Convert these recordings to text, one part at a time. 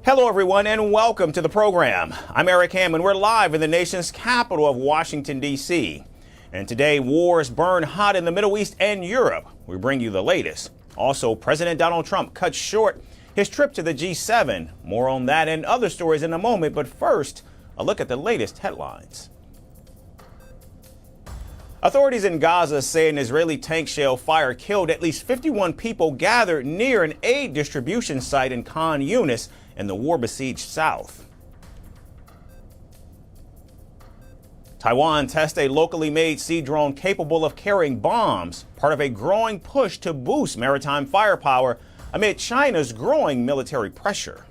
Hello, everyone, and welcome to the program. I'm Eric Ham, and we're live in the nation's capital of Washington, D.C. And today, wars burn hot in the Middle East and Europe. We bring you the latest. Also, President Donald Trump cuts short his trip to the G7. More on that and other stories in a moment, but first, a look at the latest headlines. Authorities in Gaza say an Israeli tank shell fire killed at least 51 people gathered near an aid distribution site in Khan Yunis in the war-besieged south. Taiwan tests a locally made sea drone capable of carrying bombs, part of a growing push to boost maritime firepower amid China's growing military pressure.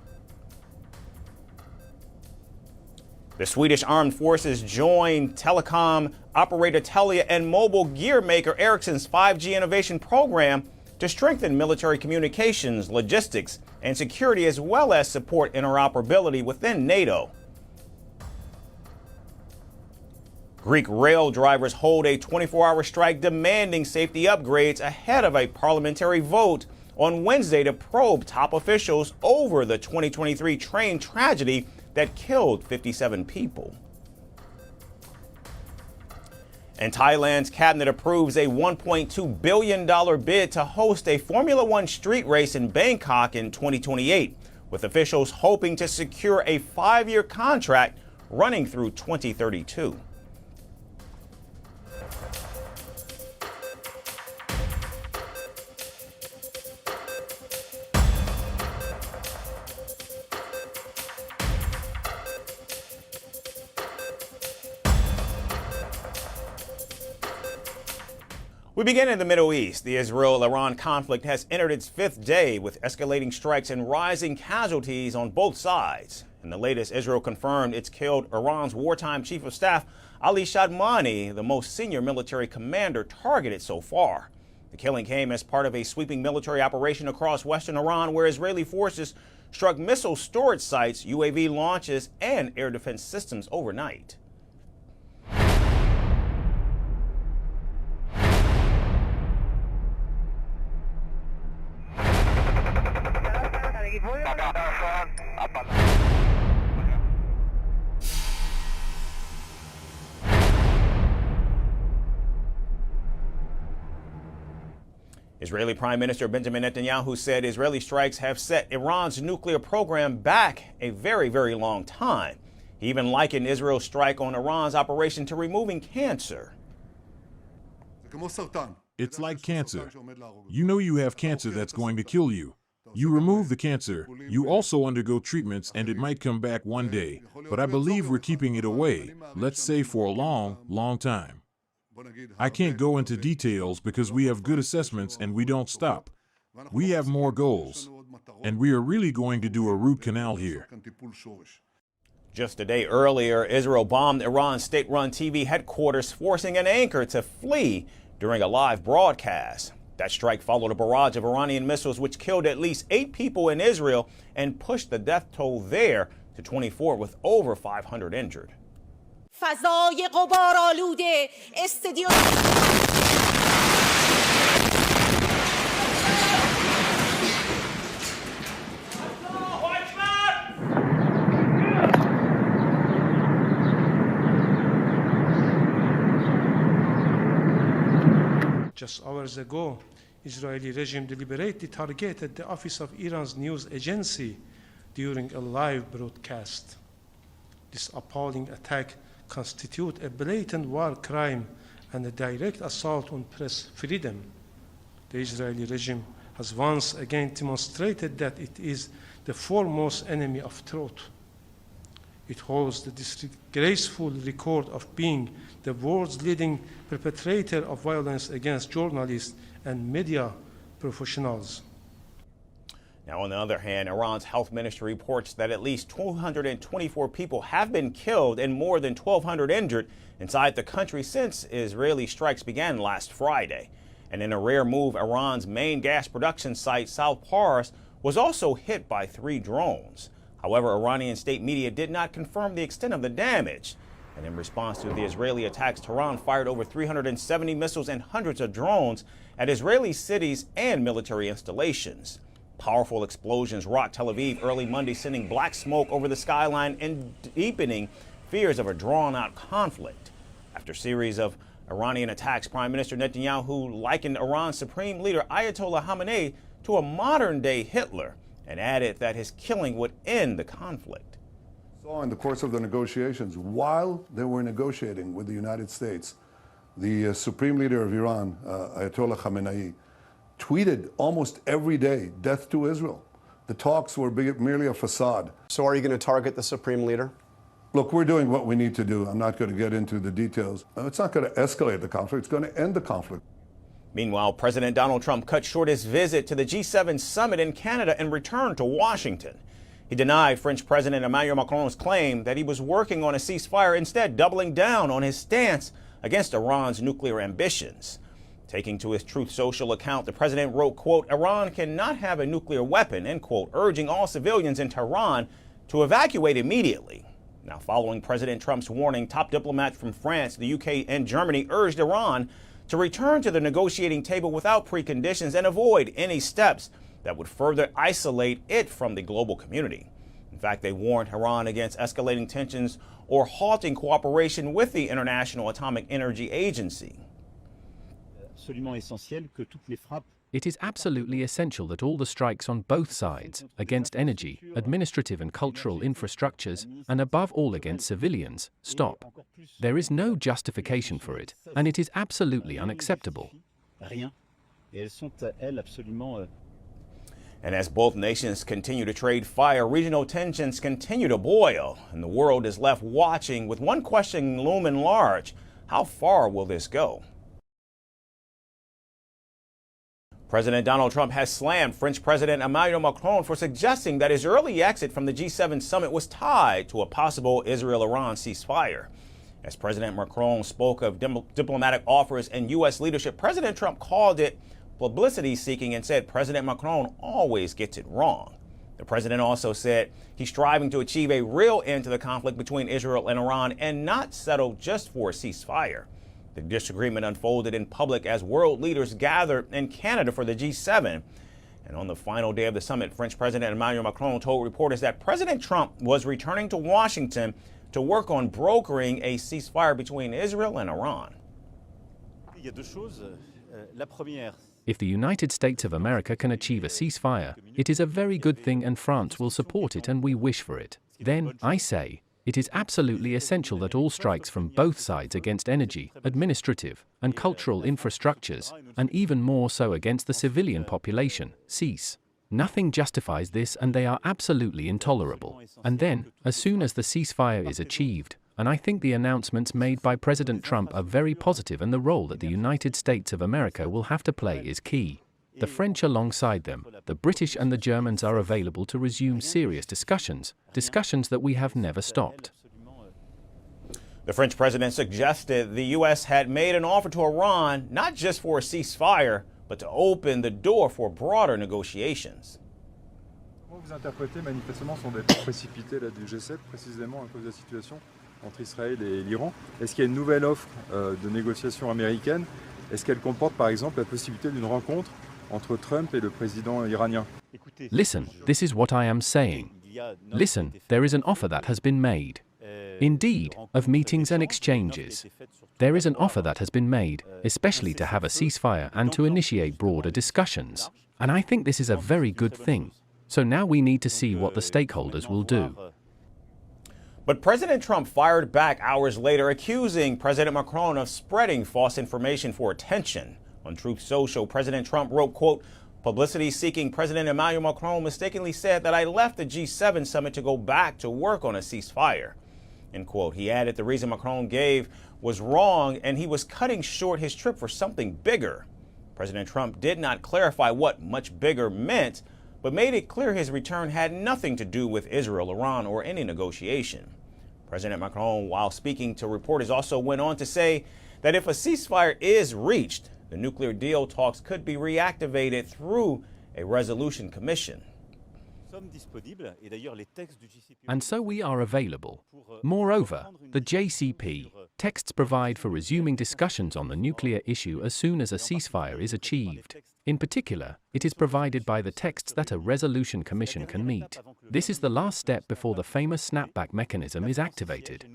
The Swedish armed forces joined telecom operator Telia and mobile gear maker Ericsson's 5G innovation program to strengthen military communications, logistics, and security, as well as support interoperability within NATO. Greek rail drivers hold a 24-hour strike demanding safety upgrades ahead of a parliamentary vote on Wednesday to probe top officials over the 2023 train tragedy that killed 57 people. And Thailand's cabinet approves a $1.2 billion bid to host a Formula One street race in Bangkok in 2028, with officials hoping to secure a 5-year contract running through 2032. We begin in the Middle East. The Israel-Iran conflict has entered its 5th day with escalating strikes and rising casualties on both sides. In the latest, Israel confirmed it's killed Iran's wartime chief of staff, Ali Shadmani, the most senior military commander targeted so far. The killing came as part of a sweeping military operation across western Iran where Israeli forces struck missile storage sites, UAV launches, and air defense systems overnight. Israeli Prime Minister Benjamin Netanyahu said Israeli strikes have set Iran's nuclear program back a very, very long time. He even likened Israel's strike on Iran's operation to removing cancer. It's like cancer. You know you have cancer that's going to kill you. You remove the cancer, you also undergo treatments, and it might come back one day. But I believe we're keeping it away, let's say for a long, long time. I can't go into details because we have good assessments and we don't stop. We have more goals. And we are really going to do a root canal here. Just a day earlier, Israel bombed Iran's state-run TV headquarters, forcing an anchor to flee during a live broadcast. That strike followed a barrage of Iranian missiles which killed at least 8 people in Israel and pushed the death toll there to 24 with over 500 injured. فضای غبارآلوده استادیوم Just hours ago, Israeli regime deliberately targeted the office of Iran's news agency during a live broadcast. This appalling attack constitutes a blatant war crime and a direct assault on press freedom. The Israeli regime has once again demonstrated that it is the foremost enemy of truth. It holds the disgraceful record of being the world's leading perpetrator of violence against journalists and media professionals. Now, on the other hand, Iran's health ministry reports that at least 224 people have been killed and more than 1,200 injured inside the country since Israeli strikes began last Friday. And in a rare move, Iran's main gas production site, South Pars, was also hit by 3 drones. However, Iranian state media did not confirm the extent of the damage. And in response to the Israeli attacks, Tehran fired over 370 missiles and hundreds of drones at Israeli cities and military installations. Powerful explosions rocked Tel Aviv early Monday, sending black smoke over the skyline and deepening fears of a drawn-out conflict. After a series of Iranian attacks, Prime Minister Netanyahu likened Iran's supreme leader Ayatollah Khamenei to a modern-day Hitler and added that his killing would end the conflict. So in the course of the negotiations, while they were negotiating with the United States, the supreme leader of Iran, Ayatollah Khamenei, tweeted almost every day, "Death to Israel." The talks were merely a facade. So are you going to target the supreme leader? Look, we're doing what we need to do. I'm not going to get into the details. It's not going to escalate the conflict. It's going to end the conflict. Meanwhile, President Donald Trump cut short his visit to the G7 summit in Canada and returned to Washington. He denied French President Emmanuel Macron's claim that he was working on a ceasefire, instead doubling down on his stance against Iran's nuclear ambitions. Taking to his Truth Social account, the president wrote, quote, "Iran cannot have a nuclear weapon," end quote, urging all civilians in Tehran to evacuate immediately. Now, following President Trump's warning, top diplomats from France, the UK, and Germany urged Iran to return to the negotiating table without preconditions and avoid any steps that would further isolate it from the global community. In fact, they warned Iran against escalating tensions or halting cooperation with the International Atomic Energy Agency. It is absolutely essential that all the strikes on both sides, against energy, administrative and cultural infrastructures, and above all against civilians, stop. There is no justification for it, and it is absolutely unacceptable. And as both nations continue to trade fire, regional tensions continue to boil, and the world is left watching with one question looming large: how far will this go? President Donald Trump has slammed French President Emmanuel Macron for suggesting that his early exit from the G7 summit was tied to a possible Israel-Iran ceasefire. As President Macron spoke of diplomatic offers and U.S. leadership, President Trump called it publicity-seeking and said President Macron always gets it wrong. The president also said he's striving to achieve a real end to the conflict between Israel and Iran and not settle just for a ceasefire. The disagreement unfolded in public as world leaders gathered in Canada for the G7. And on the final day of the summit, French President Emmanuel Macron told reporters that President Trump was returning to Washington to work on brokering a ceasefire between Israel and Iran. If the United States of America can achieve a ceasefire, it is a very good thing and France will support it and we wish for it. Then, I say, it is absolutely essential that all strikes from both sides against energy, administrative, and cultural infrastructures, and even more so against the civilian population, cease. Nothing justifies this and they are absolutely intolerable. And then, as soon as the ceasefire is achieved, and I think the announcements made by President Trump are very positive and the role that the United States of America will have to play is key. The French alongside them, the British and the Germans are available to resume serious discussions that we have never stopped. The French president suggested the U.S. had made an offer to Iran not just for a ceasefire, but to open the door for broader negotiations. Comment vous interprétez manifestement son départ précipité du G7 précisément à cause de la situation entre Israël et l'Iran? Est-ce qu'il y a une nouvelle offre de négociation américaine? Est-ce qu'elle comporte par exemple la possibilité d'une rencontre entre Trump et le président iranien? Listen, this is what I am saying. Listen, there is an offer that has been made. Indeed, of meetings and exchanges. There is an offer that has been made, especially to have a ceasefire and to initiate broader discussions. And I think this is a very good thing. So now we need to see what the stakeholders will do. But President Trump fired back hours later, accusing President Macron of spreading false information for attention. On Truth Social, President Trump wrote, quote, "Publicity-seeking President Emmanuel Macron mistakenly said that I left the G7 summit to go back to work on a ceasefire," end quote. He added the reason Macron gave was wrong and he was cutting short his trip for something bigger. President Trump did not clarify what much bigger meant, but made it clear his return had nothing to do with Israel, Iran, or any negotiation. President Macron, while speaking to reporters, also went on to say that if a ceasefire is reached, the nuclear deal talks could be reactivated through a resolution commission. And so we are available. Moreover, the JCP texts provide for resuming discussions on the nuclear issue as soon as a ceasefire is achieved. In particular, it is provided by the texts that a resolution commission can meet. This is the last step before the famous snapback mechanism is activated.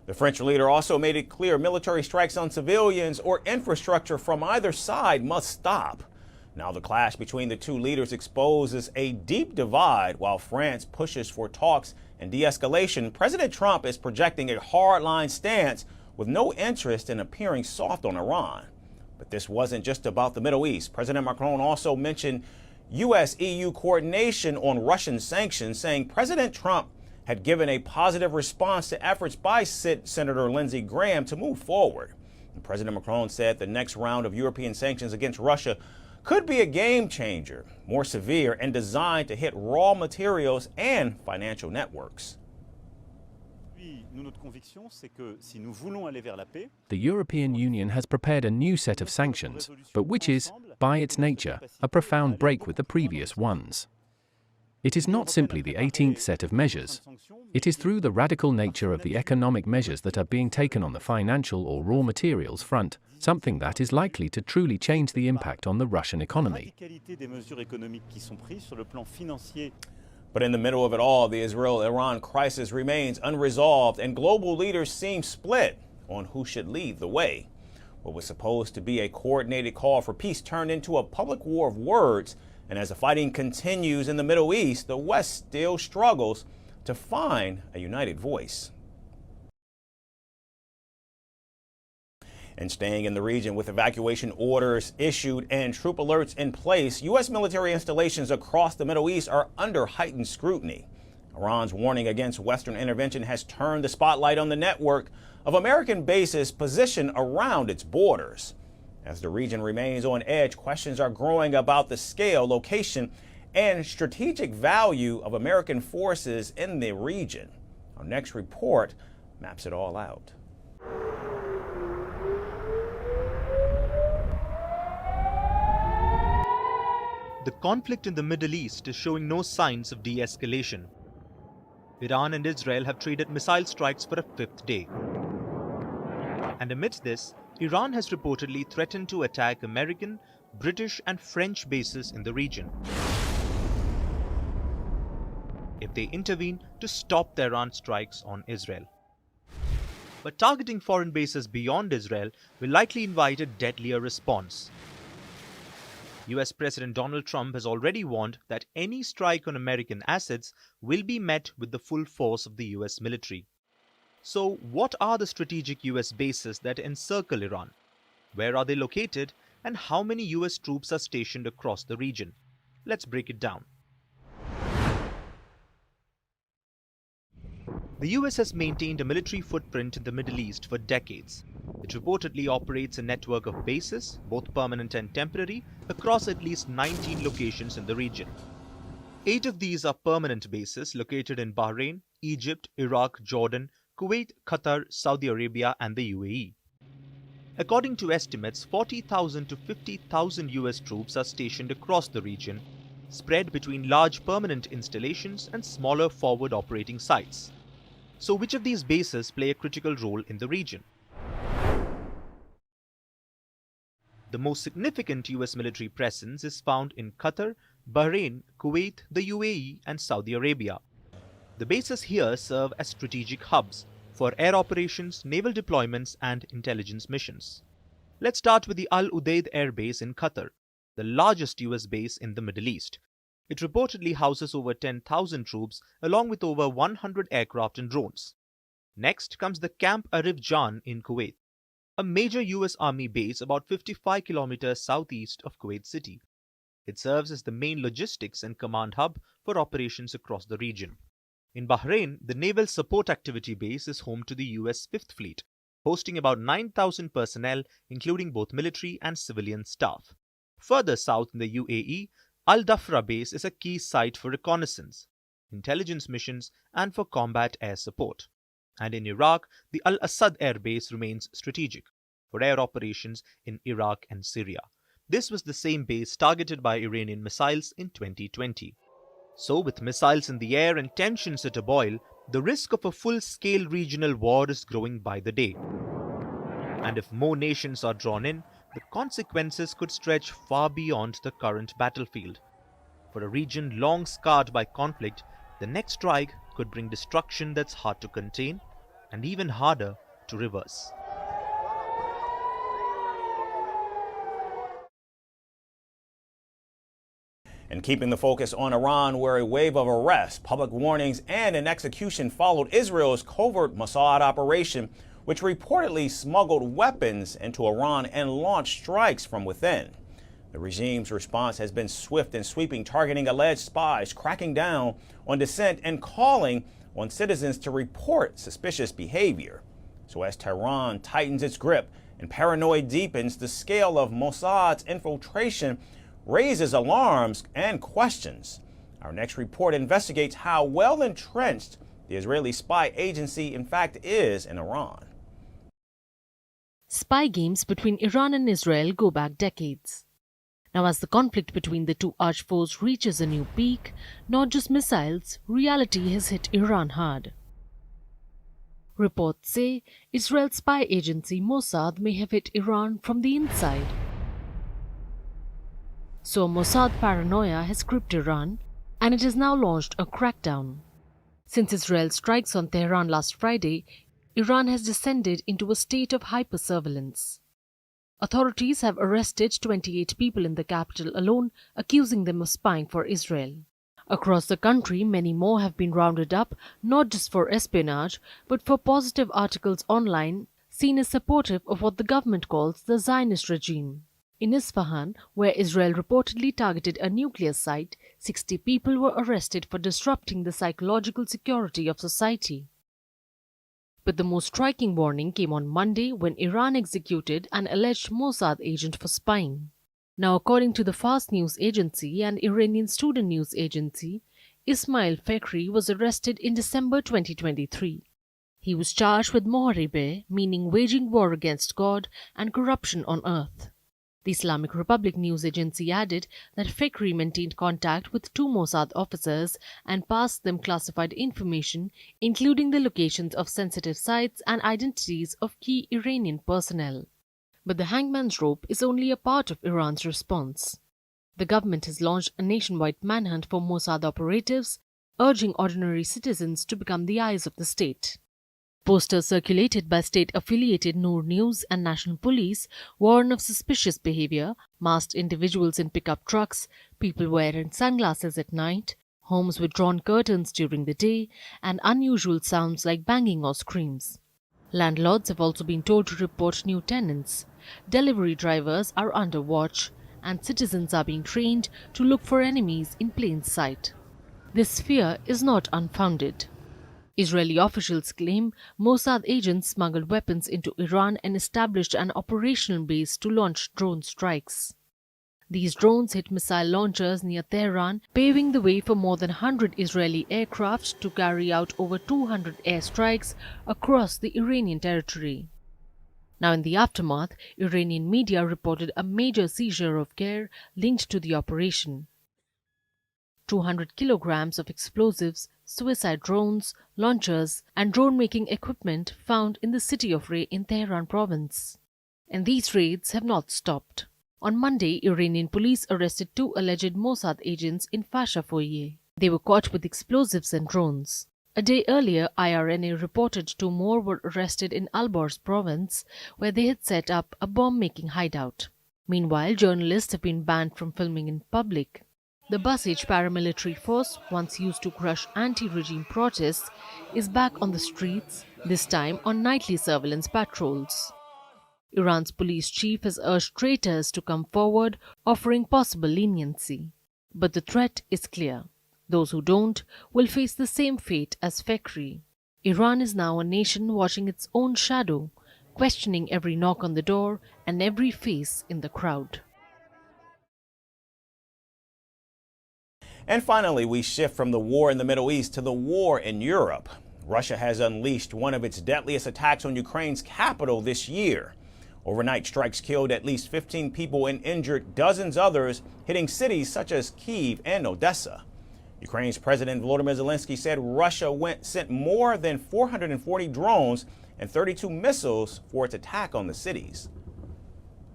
The French leader also made it clear military strikes on civilians or infrastructure from either side must stop. Now the clash between the two leaders exposes a deep divide. While France pushes for talks and de-escalation, President Trump is projecting a hardline stance with no interest in appearing soft on Iran. But this wasn't just about the Middle East. President Macron also mentioned U.S.-EU coordination on Russian sanctions, saying President Trump had given a positive response to efforts by Senator Lindsey Graham to move forward. And President Macron said the next round of European sanctions against Russia could be a game changer, more severe and designed to hit raw materials and financial networks. The European Union has prepared a new set of sanctions, but which is, by its nature, a profound break with the previous ones. It is not simply the 18th set of measures. It is through the radical nature of the economic measures that are being taken on the financial or raw materials front, something that is likely to truly change the impact on the Russian economy. But in the middle of it all, the Israel-Iran crisis remains unresolved and global leaders seem split on who should lead the way. What was supposed to be a coordinated call for peace turned into a public war of words. And as the fighting continues in the Middle East, the West still struggles to find a united voice. And staying in the region with evacuation orders issued and troop alerts in place, U.S. military installations across the Middle East are under heightened scrutiny. Iran's warning against Western intervention has turned the spotlight on the network of American bases positioned around its borders. As the region remains on edge, questions are growing about the scale, location, and strategic value of American forces in the region. Our next report maps it all out. The conflict in the Middle East is showing no signs of de-escalation. Iran and Israel have traded missile strikes for a fifth day. And amidst this, Iran has reportedly threatened to attack American, British and French bases in the region if they intervene to stop the Iran strikes on Israel. But targeting foreign bases beyond Israel will likely invite a deadlier response. US President Donald Trump has already warned that any strike on American assets will be met with the full force of the US military. So, what are the strategic US bases that encircle Iran? Where are they located? And how many US troops are stationed across the region? Let's break it down. The US has maintained a military footprint in the Middle East for decades. It reportedly operates a network of bases, both permanent and temporary, across at least 19 locations in the region. 8 of these are permanent bases located in Bahrain, Egypt, Iraq, Jordan, Kuwait, Qatar, Saudi Arabia and the UAE. According to estimates, 40,000 to 50,000 US troops are stationed across the region, spread between large permanent installations and smaller forward operating sites. So which of these bases play a critical role in the region? The most significant US military presence is found in Qatar, Bahrain, Kuwait, the UAE and Saudi Arabia. The bases here serve as strategic hubs for air operations, naval deployments and intelligence missions. Let's start with the Al Udeid Air Base in Qatar, the largest US base in the Middle East. It reportedly houses over 10,000 troops along with over 100 aircraft and drones. Next comes the Camp Arif Jan in Kuwait, a major US Army base about 55 kilometers southeast of Kuwait City. It serves as the main logistics and command hub for operations across the region. In Bahrain, the Naval Support Activity Base is home to the US 5th Fleet, hosting about 9,000 personnel including both military and civilian staff. Further south in the UAE, Al Dhafra Base is a key site for reconnaissance, intelligence missions and for combat air support. And in Iraq, the Al Asad Air Base remains strategic for air operations in Iraq and Syria. This was the same base targeted by Iranian missiles in 2020. So, with missiles in the air and tensions at a boil, the risk of a full-scale regional war is growing by the day. And if more nations are drawn in, the consequences could stretch far beyond the current battlefield. For a region long scarred by conflict, the next strike could bring destruction that's hard to contain and even harder to reverse. And keeping the focus on Iran, where a wave of arrests, public warnings, and an execution followed Israel's covert Mossad operation, which reportedly smuggled weapons into Iran and launched strikes from within. The regime's response has been swift and sweeping, targeting alleged spies, cracking down on dissent, and calling on citizens to report suspicious behavior. So as Tehran tightens its grip and paranoia deepens, the scale of Mossad's infiltration raises alarms and questions. Our next report investigates how well entrenched the Israeli spy agency in fact is in Iran. Spy games between Iran and Israel go back decades. Now, as the conflict between the two arch foes reaches a new peak, not just missiles, reality has hit Iran hard. Reports say Israel's spy agency Mossad may have hit Iran from the inside. So Mossad paranoia has gripped Iran, and it has now launched a crackdown. Since Israel's strikes on Tehran last Friday, Iran has descended into a state of hyper-surveillance. Authorities have arrested 28 people in the capital alone, accusing them of spying for Israel. Across the country, many more have been rounded up, not just for espionage, but for positive articles online seen as supportive of what the government calls the Zionist regime. In Isfahan, where Israel reportedly targeted a nuclear site, 60 people were arrested for disrupting the psychological security of society. But the most striking warning came on Monday when Iran executed an alleged Mossad agent for spying. Now, according to the Fars news agency and Iranian student news agency, Ismail Fakhri was arrested in December 2023. He was charged with Moharibeh, meaning waging war against God, and corruption on earth. The Islamic Republic news agency added that Fakhri maintained contact with 2 Mossad officers and passed them classified information, including the locations of sensitive sites and identities of key Iranian personnel. But the hangman's rope is only a part of Iran's response. The government has launched a nationwide manhunt for Mossad operatives, urging ordinary citizens to become the eyes of the state. Posters circulated by state-affiliated Noor News and National Police warn of suspicious behavior, masked individuals in pickup trucks, people wearing sunglasses at night, homes with drawn curtains during the day, and unusual sounds like banging or screams. Landlords have also been told to report new tenants. Delivery drivers are under watch, and citizens are being trained to look for enemies in plain sight. This fear is not unfounded. Israeli officials claim Mossad agents smuggled weapons into Iran and established an operational base to launch drone strikes. These drones hit missile launchers near Tehran, paving the way for more than 100 Israeli aircraft to carry out over 200 airstrikes across the Iranian territory. Now, in the aftermath, Iranian media reported a major seizure of gear linked to the operation. 200 kilograms of explosives, suicide drones, launchers, and drone-making equipment found in the city of Rey in Tehran province. And these raids have not stopped. On Monday, Iranian police arrested 2 alleged Mossad agents in Fasha foyer. They were caught with explosives and drones. A day earlier, IRNA reported 2 more were arrested in Alborz province, where they had set up a bomb-making hideout. Meanwhile, journalists have been banned from filming in public. The Basij paramilitary force, once used to crush anti-regime protests, is back on the streets, this time on nightly surveillance patrols. Iran's police chief has urged traitors to come forward, offering possible leniency. But the threat is clear. Those who don't will face the same fate as Fakhri. Iran is now a nation watching its own shadow, questioning every knock on the door and every face in the crowd. And finally, we shift from the war in the Middle East to the war in Europe. Russia has unleashed one of its deadliest attacks on Ukraine's capital this year. Overnight strikes killed at least 15 people and injured dozens others, hitting cities such as Kyiv and Odessa. Ukraine's President Volodymyr Zelensky said Russia sent more than 440 drones and 32 missiles for its attack on the cities.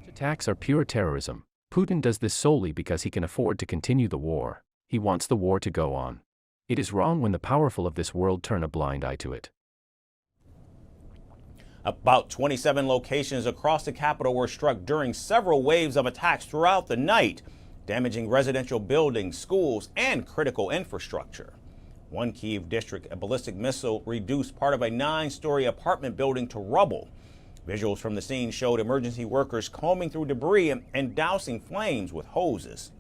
Attacks are pure terrorism. Putin does this solely because he can afford to continue the war. He wants the war to go on. It is wrong when the powerful of this world turn a blind eye to it. About 27 locations across the capital were struck during several waves of attacks throughout the night, damaging residential buildings, schools, and critical infrastructure. One Kyiv district, a ballistic missile reduced part of a 9-story apartment building to rubble. Visuals from the scene showed emergency workers combing through debris and dousing flames with hoses.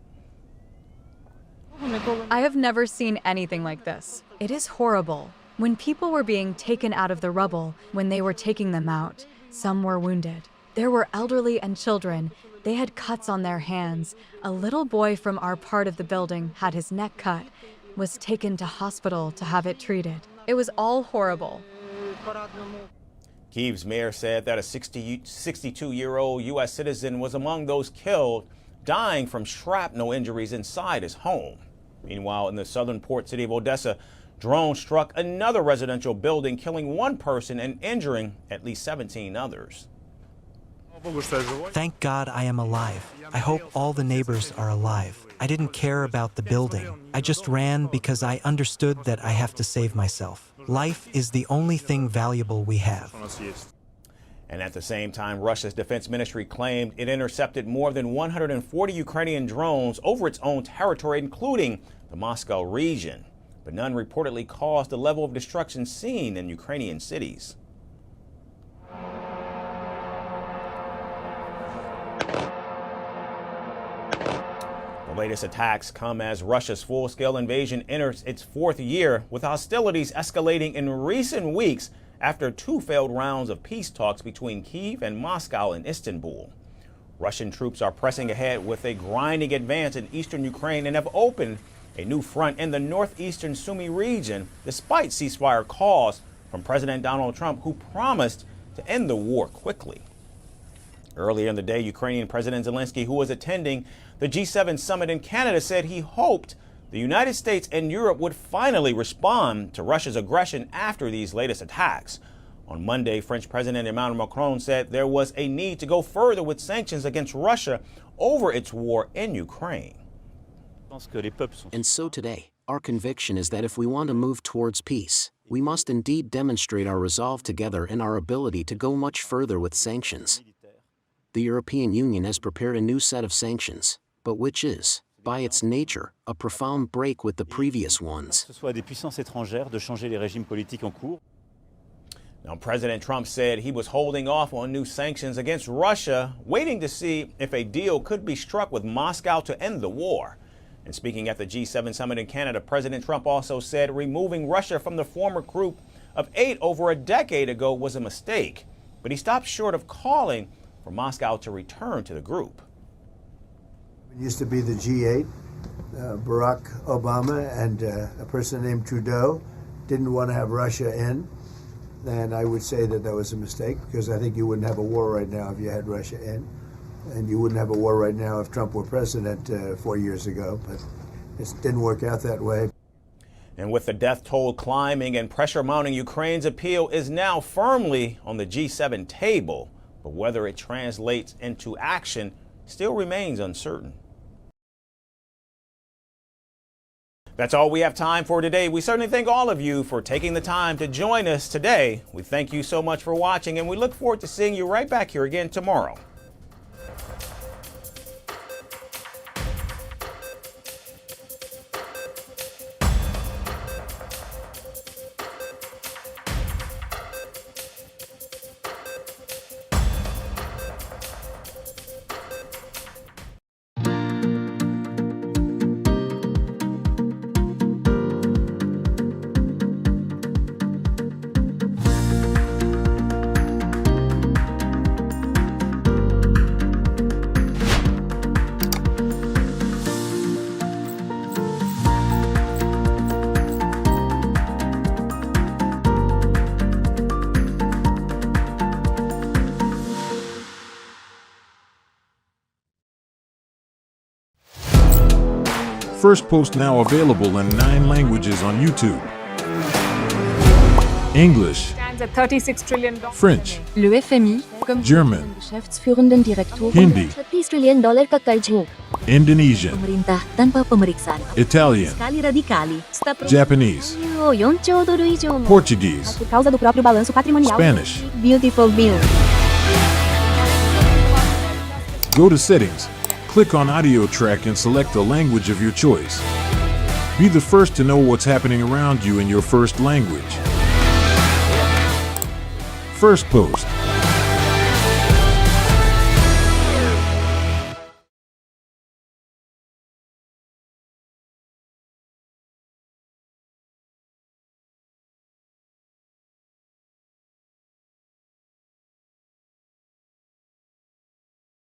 I have never seen anything like this. It is horrible. When people were being taken out of the rubble, when they were taking them out, some were wounded. There were elderly and children. They had cuts on their hands. A little boy from our part of the building had his neck cut, was taken to hospital to have it treated. It was all horrible. Kyiv's mayor said that a 62-year-old U.S. citizen was among those killed, dying from shrapnel injuries inside his home. Meanwhile, in the southern port city of Odessa, drones struck another residential building, killing one person and injuring at least 17 others. Thank God I am alive. I hope all the neighbors are alive. I didn't care about the building. I just ran because I understood that I have to save myself. Life is the only thing valuable we have. And at the same time, Russia's defense ministry claimed it intercepted more than 140 Ukrainian drones over its own territory, including the Moscow region. But none reportedly caused the level of destruction seen in Ukrainian cities. The latest attacks come as Russia's full-scale invasion enters its 4th year, with hostilities escalating in recent weeks after 2 failed rounds of peace talks between Kyiv and Moscow and Istanbul. Russian troops are pressing ahead with a grinding advance in eastern Ukraine and have opened a new front in the northeastern Sumy region, despite ceasefire calls from President Donald Trump, who promised to end the war quickly. Earlier in the day, Ukrainian President Zelensky, who was attending the G7 summit in Canada, said he hoped the United States and Europe would finally respond to Russia's aggression after these latest attacks. On Monday, French President Emmanuel Macron said there was a need to go further with sanctions against Russia over its war in Ukraine. And so today, our conviction is that if we want to move towards peace, we must indeed demonstrate our resolve together and our ability to go much further with sanctions. The European Union has prepared a new set of sanctions, but which is, by its nature, a profound break with the previous ones. Now, President Trump said he was holding off on new sanctions against Russia, waiting to see if a deal could be struck with Moscow to end the war. And speaking at the G7 summit in Canada, President Trump also said removing Russia from the former group of 8 over a decade ago was a mistake. But he stopped short of calling for Moscow to return to the group. It used to be the G8. Barack Obama and a person named Trudeau didn't want to have Russia in. And I would say that that was a mistake, because I think you wouldn't have a war right now if you had Russia in. And you wouldn't have a war right now if Trump were president 4 years ago. But it didn't work out that way. And with the death toll climbing and pressure mounting, Ukraine's appeal is now firmly on the G7 table. But whether it translates into action still remains uncertain. That's all we have time for today. We certainly thank all of you for taking the time to join us today. We thank you so much for watching, and we look forward to seeing you right back here again tomorrow. Firstpost now available in 9 languages on YouTube. English, $36 trillion. French, Le FMI, comme German, Geschäftsführenden Direktur, Hindi, $30 trillion kakarjo. Indonesian, Pemerintah tanpa pemeriksaan. Italian, Sekali radikali. Japanese, $4 Portuguese, por causa do próprio balanço patrimonial. Spanish. Beautiful bill. Go to Settings, click on Audio Track and select a language of your choice. Be the first to know what's happening around you in your first language. Firstpost.